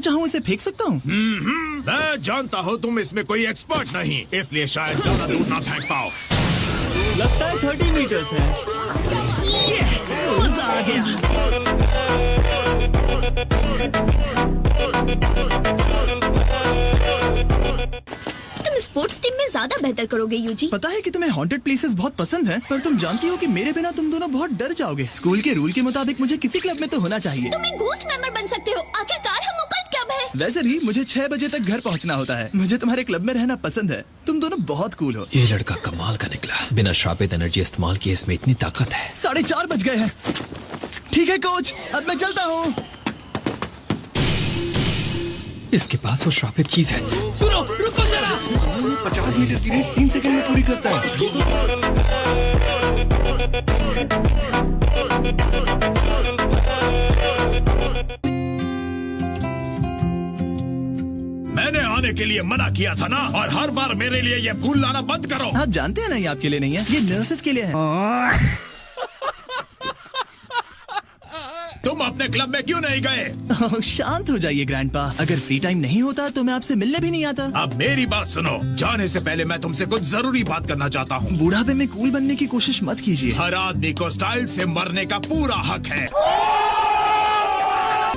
चाहूँ इसे फेंक सकता हूँ? मैं जानता हूँ तुम इसमें कोई एक्सपर्ट नहीं, इसलिए शायद ज्यादा दूर ना फेंक पाओ। लगता है 30 मीटर्स है। यस, मजा आ गया। तुम स्पोर्ट्स टीम में ज्यादा बेहतर करोगे यूजी। पता है कि तुम्हें हॉन्टेड प्लेसेस बहुत पसंद हैं, पर तुम जानती हो कि मेरे बिना तुम दोनों बहुत डर जाओगे। स्कूल के रूल के मुताबिक मुझे किसी क्लब में तो होना चाहिए। तुम एक घोस्ट मेंबर बन सकते हो। आखिरकार हम ओकल्ट क्लब है। वैसे भी मुझे 6 बजे तक घर पहुंचना होता है। मुझे तुम्हारे क्लब में रहना पसंद है। तुम दोनों बहुत कूल हो। ये लड़का कमाल का निकला। बिना श्रापित एनर्जी इस्तेमाल किए इसमें इतनी ताकत है। 4:30 बज गए हैं। ठीक है कोच, अब मैं चलता हूँ। इसके पास वो श्रापित चीज है। सुनो, रुको जरा। 50 मीटर की रेस 3 सेकंड में पूरी करता है। मैंने आने के लिए मना किया था ना, और हर बार मेरे लिए ये फूल लाना बंद करो। आप जानते हैं ना, ये आपके लिए नहीं है, ये नर्सेस के लिए है। तुम अपने क्लब में क्यों नहीं गए? ओह, शांत हो जाइए ग्रैंडपा। अगर फ्री टाइम नहीं होता तो मैं आपसे मिलने भी नहीं आता। अब मेरी बात सुनो, जाने से पहले मैं तुमसे कुछ जरूरी बात करना चाहता हूँ। बुढ़ापे में कूल बनने की कोशिश मत कीजिए। हर आदमी को स्टाइल से मरने का पूरा हक है।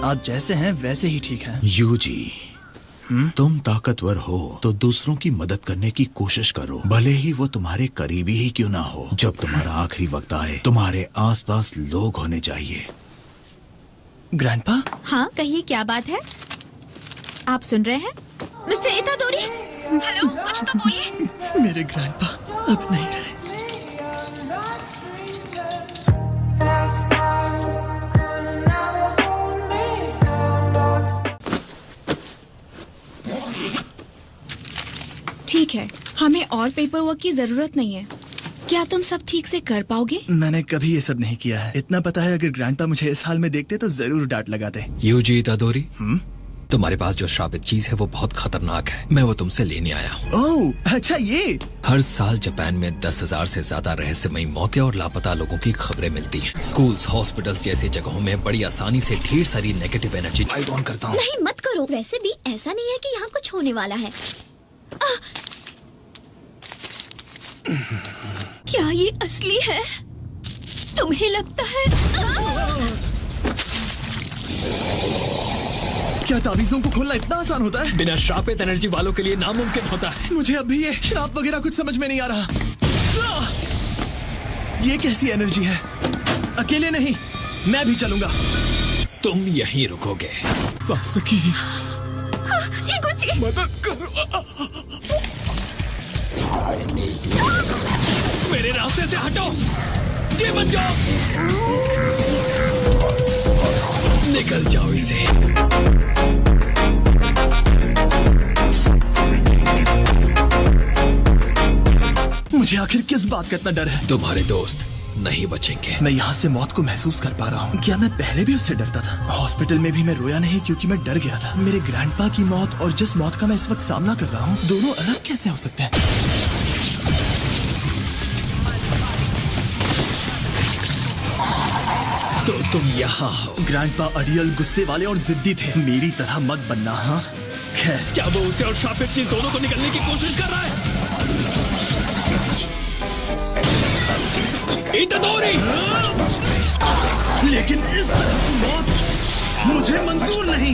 आप जैसे हैं वैसे ही ठीक है। यूजी, तुम ताकतवर हो तो दूसरों की मदद करने की कोशिश करो, भले ही वो तुम्हारे करीबी ही क्यों ना हो। जब तुम्हारा आखिरी वक्त आए, तुम्हारे आसपास लोग होने चाहिए। ग्रैंडपा? हाँ कहिए, क्या बात है? आप सुन रहे हैं मिस्टर इतादोरी? हेलो, कुछ तो बोलिए। मेरे ग्रैंडपा अब नहीं रहे। ठीक है, हमें और पेपर वर्क की जरूरत नहीं है। क्या तुम सब ठीक से कर पाओगे? मैंने कभी ये सब नहीं किया है। इतना पता है, अगर ग्रैंडपा मुझे इस हाल में देखते तो जरूर डांट लगाते। यूजी इतादोरी, तुम्हारे पास जो श्रापित चीज है वो बहुत खतरनाक है। मैं वो तुमसे लेने आया हूँ। ओह अच्छा, ये हर साल जापान में 10,000 से ज्यादा रहस्यमयी मौतें और लापता लोगों की खबरें मिलती हैं। स्कूल्स, हॉस्पिटल्स जैसी जगहों में बड़ी आसानी से ढेर सारी नेगेटिव एनर्जी लाइट ऑन करता हूँ। नहीं मत करो। वैसे भी ऐसा नहीं है कि यहाँ कुछ होने वाला है। क्या ये असली है? तुम्हें लगता है? क्या ताबीजों को खोलना इतना आसान होता है? बिना श्रापित एनर्जी वालों के लिए नामुमकिन होता है। मुझे अब भी ये श्राप वगैरह कुछ समझ में नहीं आ रहा। ये कैसी एनर्जी है? अकेले नहीं, मैं भी चलूंगा। तुम यहीं रुकोगे। सासकी, ये कुछ मदद करो। मेरे रास्ते से हटो। ये बन जाओ। निकल जाओ इसे। मुझे आखिर किस बात का इतना डर है? तुम्हारे दोस्त नहीं बचेंगे। मैं यहाँ से मौत को महसूस कर पा रहा हूँ। क्या मैं पहले भी उससे डरता था? हॉस्पिटल में भी मैं रोया नहीं क्योंकि मैं डर गया था। मेरे ग्रैंडपा की मौत और जिस मौत का मैं इस वक्त सामना कर रहा हूँ, दोनों अलग कैसे हो सकते हैं? तो तुम यहाँ हो। ग्रैंडपा अड़ियल, गुस्से वाले और जिद्दी थे। मेरी तरह मत बनना। हाँ खैर, क्या वो उसे और श्रापित चीज दोनों को निकलने की कोशिश कर रहा है? इतादोरी! लेकिन इस तरह की मौत मुझे मंजूर नहीं।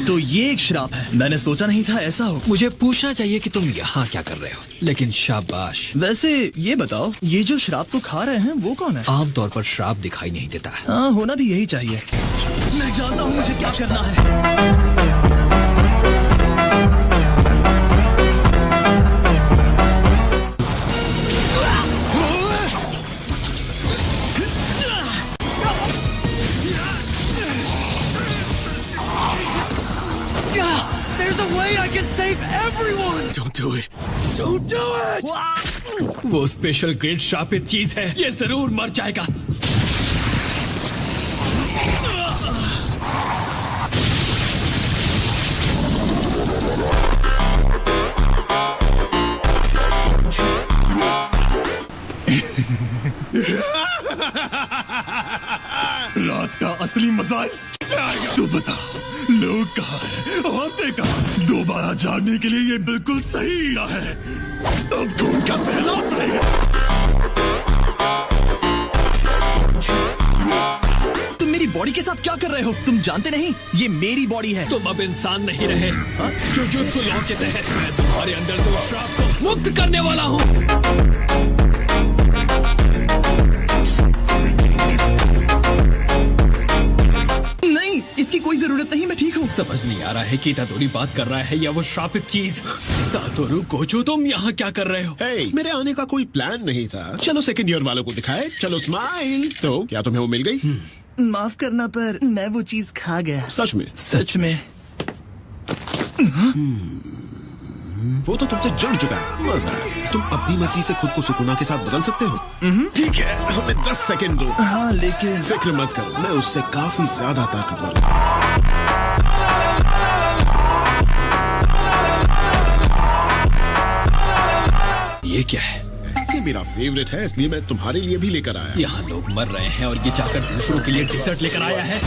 तो ये एक श्राप है। मैंने सोचा नहीं था ऐसा हो। मुझे पूछना चाहिए कि तुम यहाँ क्या कर रहे हो, लेकिन शाबाश। वैसे ये बताओ, ये जो श्राप को खा रहे हैं वो कौन है? आमतौर पर श्राप दिखाई नहीं देता है। हाँ, होना भी यही चाहिए। मैं जानता हूँ मुझे क्या करना है। There's a way I can save everyone. Don't do it. Don't do it. वो स्पेशल ग्रेड श्रापित चीज है, ये जरूर मर जाएगा। रात का असली मजा इससे आएगा। तू बता, लोग कहाँ हैं, होते कहाँ हैं? दोबारा जानने के लिए ये बिल्कुल सही है। अब खून का सैलाब रहेगा। तुम मेरी बॉडी के साथ क्या कर रहे हो? तुम जानते नहीं ये मेरी बॉडी है। तुम अब इंसान नहीं रहे। जुजुत्सु लॉ के तहत मैं तुम्हारे अंदर से उस श्राप को मुक्त करने वाला हूँ। नहीं, इसकी कोई जरूरत नहीं, मैं ठीक हूँ। समझ नहीं आ रहा है कि इतादोरी बात कर रहा है या वो श्रापित चीज। सातोरु गोजो, तुम यहाँ क्या कर रहे हो? हे, मेरे आने का कोई प्लान नहीं था। चलो सेकंड ईयर वालों को दिखाए। चलो स्माइल। तो क्या तुम्हें वो मिल गई? माफ करना, पर मैं वो चीज खा गया। सच में? सच में। वो तो तुमसे जुड़ चुका है। मजा है। तुम अपनी मर्जी से खुद को सुकुना के साथ बदल सकते हो। ठीक है, हमें 10 सेकंड दो। हाँ, लेकिन फिक्र मत करो, मैं उससे काफी ज्यादा ताकतवर हूँ। ये क्या है? ये मेरा फेवरेट है, इसलिए मैं तुम्हारे लिए भी लेकर आया। यहाँ लोग मर रहे हैं और ये जाकर दूसरों के लिए डिजर्ट लेकर आया है।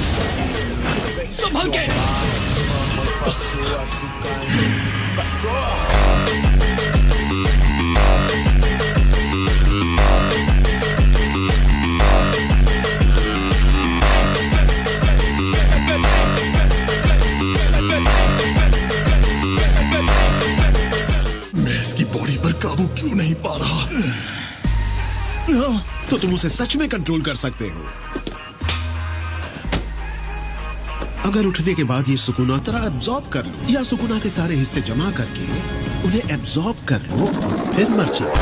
संभल के। मैं इसकी बॉडी पर काबू क्यों नहीं पा रहा? तो तुम उसे सच में कंट्रोल कर सकते हो। अगर उठने के बाद ये सुकुना तरह एब्जॉर्ब कर लो, या सुकुना के सारे हिस्से जमा करके उन्हें एब्जॉर्ब कर लो और फिर मर जाओ।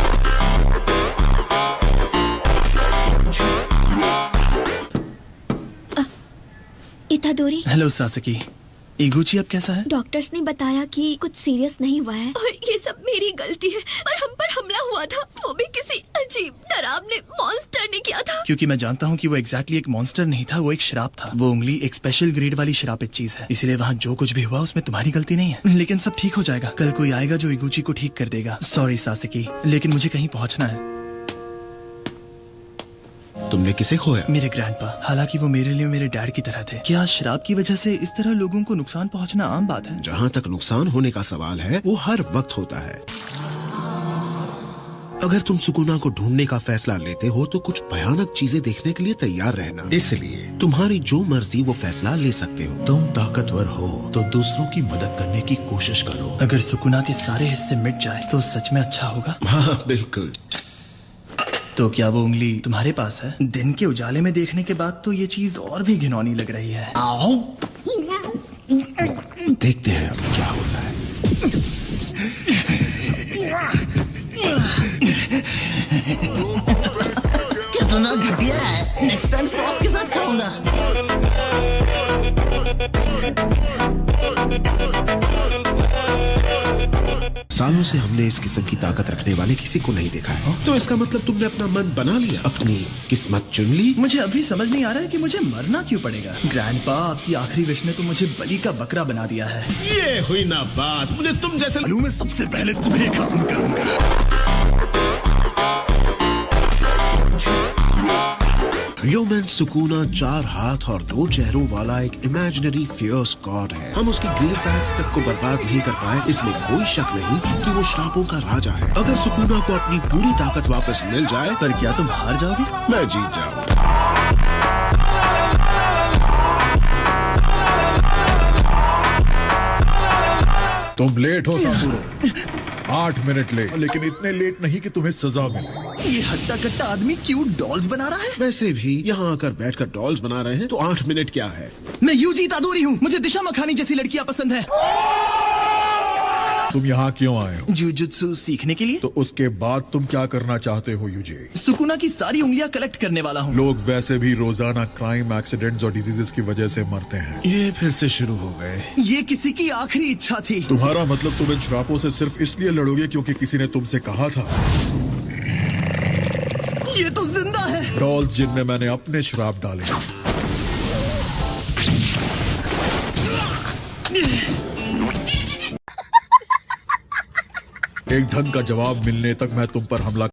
इतादोरी, हेलो सासकी। इगुची अब कैसा है? डॉक्टर्स ने बताया कि कुछ सीरियस नहीं हुआ है और ये सब मेरी गलती है। पर हम पर हमला हुआ था, वो भी किसी अजीब डरावने मॉन्स्टर ने किया था। क्योंकि मैं जानता हूँ कि वो एग्जैक्टली एक मॉन्स्टर नहीं था, वो एक श्राप था। वो उंगली एक स्पेशल ग्रेड वाली श्रापित चीज है, इसलिए वहाँ जो कुछ भी हुआ उसमें तुम्हारी गलती नहीं है। लेकिन सब ठीक हो जाएगा। कल कोई आएगा जो इगुची को ठीक कर देगा। सॉरी सासकी, लेकिन मुझे कहीं पहुँचना है। तुमने किसे खोया? मेरे ग्रैंडपा। हालांकि वो मेरे लिए मेरे डैड की तरह थे। क्या श्राप की वजह से इस तरह लोगों को नुकसान पहुंचना आम बात है? जहाँ तक नुकसान होने का सवाल है, वो हर वक्त होता है। अगर तुम सुकुना को ढूंढने का फैसला लेते हो तो कुछ भयानक चीजें देखने के लिए तैयार रहना। इसलिए तुम्हारी जो मर्जी वो फैसला ले सकते हो। तुम ताकतवर हो तो दूसरों की मदद करने की कोशिश करो। अगर सुकुना के सारे हिस्से मिट जाए तो सच में अच्छा होगा। हाँ बिल्कुल। तो क्या वो उंगली तुम्हारे पास है? दिन के उजाले में देखने के बाद तो ये चीज और भी घिनौनी लग रही है। देखते हैं अब क्या होता है। कितना घटिया है। नेक्स्ट टाइम सॉस के साथ खाऊंगा। सालों से हमने इस किस्म की ताकत रखने वाले किसी को नहीं देखा है। तो इसका मतलब तुमने अपना मन बना लिया, अपनी किस्मत चुन ली। मुझे अभी समझ नहीं आ रहा है कि मुझे मरना क्यों पड़ेगा। ग्रैंडपा, आपकी आखिरी विश ने तो मुझे बलि का बकरा बना दिया है। ये हुई ना बात। मुझे तुम जैसे मैं सबसे पहले तुम्हें खत्म करूंगा। ह्यूमन सुकुना 4 हाथ और 2 चेहरों वाला एक इमेजिनरी फियर्स गॉड है। हम उसकी ग्रेव फैक्ट्स तक को बर्बाद नहीं कर पाए, इसमें कोई शक नहीं कि वो श्रापों का राजा है। अगर सुकुना को अपनी पूरी ताकत वापस मिल जाए, पर क्या तुम हार जाओगे? मैं जीत जाऊंगा। तुम लेट हो सातोरु। 8 मिनट लेट, लेकिन इतने लेट नहीं कि तुम्हें सजा मिले। ये हट्टा कट्टा आदमी क्यूट डॉल्स बना रहा है। वैसे भी यहाँ आकर बैठकर डॉल्स बना रहे हैं, तो 8 मिनट क्या है। मैं यूजी इतादोरी हूँ। मुझे दिशा मखानी जैसी लड़कियाँ पसंद है। तुम यहाँ क्यों आए हो? जुजुत्सु सीखने के लिए। तो उसके बाद तुम क्या करना चाहते हो यूजी? सुकुना की सारी उंगलियां कलेक्ट करने वाला हूँ। लोग वैसे भी रोजाना क्राइम, एक्सीडेंट्स और डिजीजेस की वजह से मरते हैं। ये फिर से शुरू हो गए। ये किसी की आखिरी इच्छा थी। तुम्हारा मतलब तुम इन श्रापों से सिर्फ इसलिए लड़ोगे क्योंकि किसी ने तुमसे कहा था? ये तो जिंदा है। डॉल्स जिनमें मैंने अपने श्राप डाले। एक ढंग का जवाब मिलने तक मैं तुम पर हमला